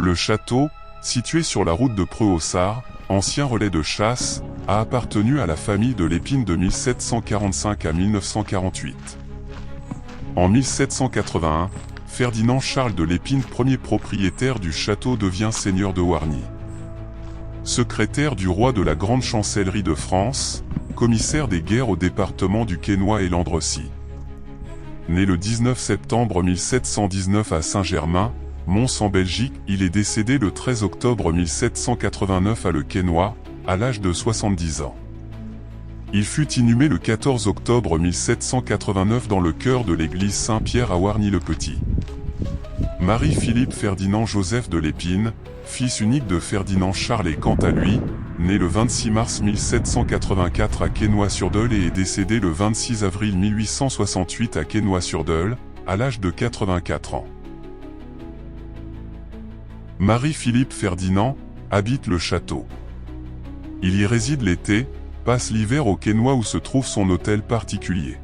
Le château, situé sur la route de Preux-au-Sard, ancien relais de chasse, a appartenu à la famille de Lépine de 1745 à 1948. En 1781, Ferdinand Charles de Lépine, premier propriétaire du château, devient seigneur de Wargnies. Secrétaire du roi de la Grande Chancellerie de France, commissaire des guerres au département du Quesnoy et Landrecies. Né le 19 septembre 1719 à Saint-Germain, Mons en Belgique, il est décédé le 13 octobre 1789 à Le Quesnoy, à l'âge de 70 ans. Il fut inhumé le 14 octobre 1789 dans le chœur de l'église Saint-Pierre à Wargnies-le-Petit. Marie-Philippe Ferdinand Joseph de Lépine, fils unique de Ferdinand Charles est quant à lui, né le 26 mars 1784 à Quesnoy-sur-Dole et est décédé le 26 avril 1868 à Quesnoy-sur-Dole, à l'âge de 84 ans. Marie-Philippe Ferdinand habite le château. Il y réside l'été, passe l'hiver au Quesnoy où se trouve son hôtel particulier.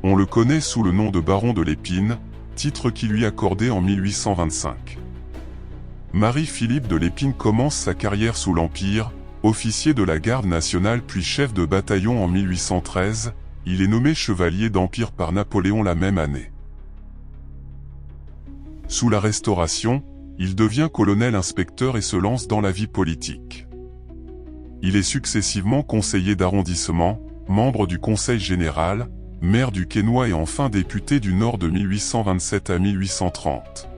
On le connaît sous le nom de baron de Lépine, titre qui lui est accordé en 1825. Marie-Philippe de Lépine commence sa carrière sous l'Empire, officier de la garde nationale puis chef de bataillon en 1813, il est nommé chevalier d'Empire par Napoléon la même année. Sous la Restauration, il devient colonel-inspecteur et se lance dans la vie politique. Il est successivement conseiller d'arrondissement, membre du Conseil général, maire du Quesnoy et enfin député du Nord de 1827 à 1830.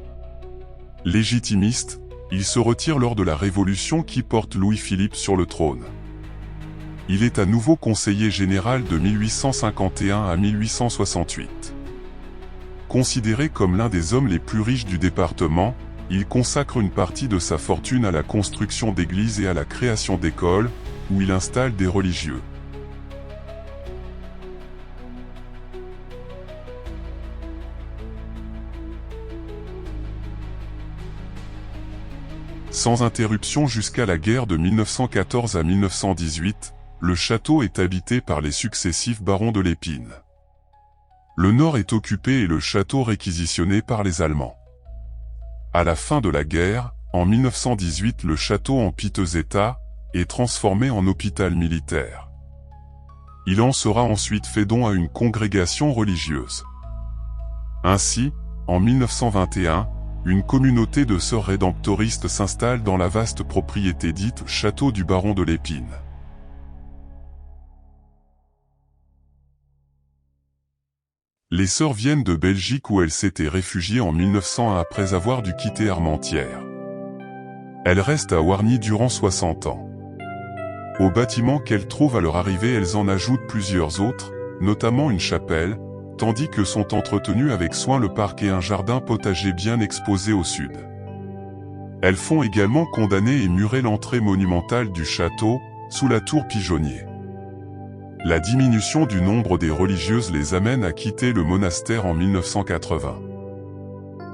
Légitimiste, il se retire lors de la Révolution qui porte Louis-Philippe sur le trône. Il est à nouveau conseiller général de 1851 à 1868. Considéré comme l'un des hommes les plus riches du département, il consacre une partie de sa fortune à la construction d'églises et à la création d'écoles, où il installe des religieux. Sans interruption jusqu'à la guerre de 1914 à 1918, le château est habité par les successifs barons de Lépine. Le nord est occupé et le château réquisitionné par les Allemands. À la fin de la guerre, en 1918, le château en piteux état est transformé en hôpital militaire. Il en sera ensuite fait don à une congrégation religieuse. Ainsi, en 1921, une communauté de sœurs rédemptoristes s'installe dans la vaste propriété dite Château du baron de Lépine. Les sœurs viennent de Belgique où elles s'étaient réfugiées en 1901 après avoir dû quitter Armentières. Elles restent à Wargnies durant 60 ans. Aux bâtiments qu'elles trouvent à leur arrivée, elles en ajoutent plusieurs autres, notamment une chapelle, tandis que sont entretenus avec soin le parc et un jardin potager bien exposé au sud. Elles font également condamner et murer l'entrée monumentale du château, sous la tour pigeonnier. La diminution du nombre des religieuses les amène à quitter le monastère en 1980.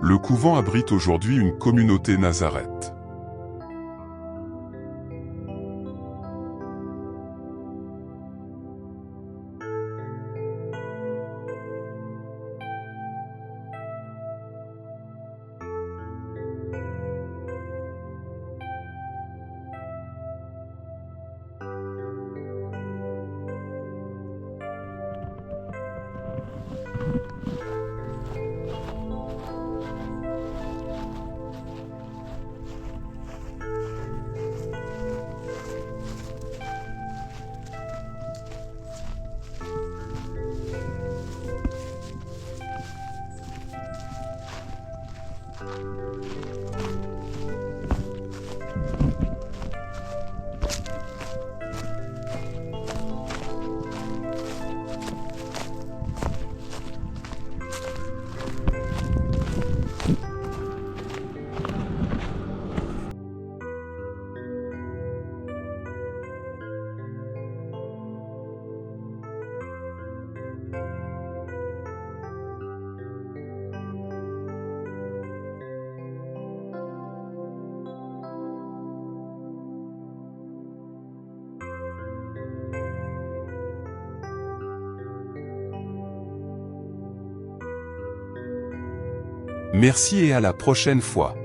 Le couvent abrite aujourd'hui une communauté Nazareth. Merci et à la prochaine fois.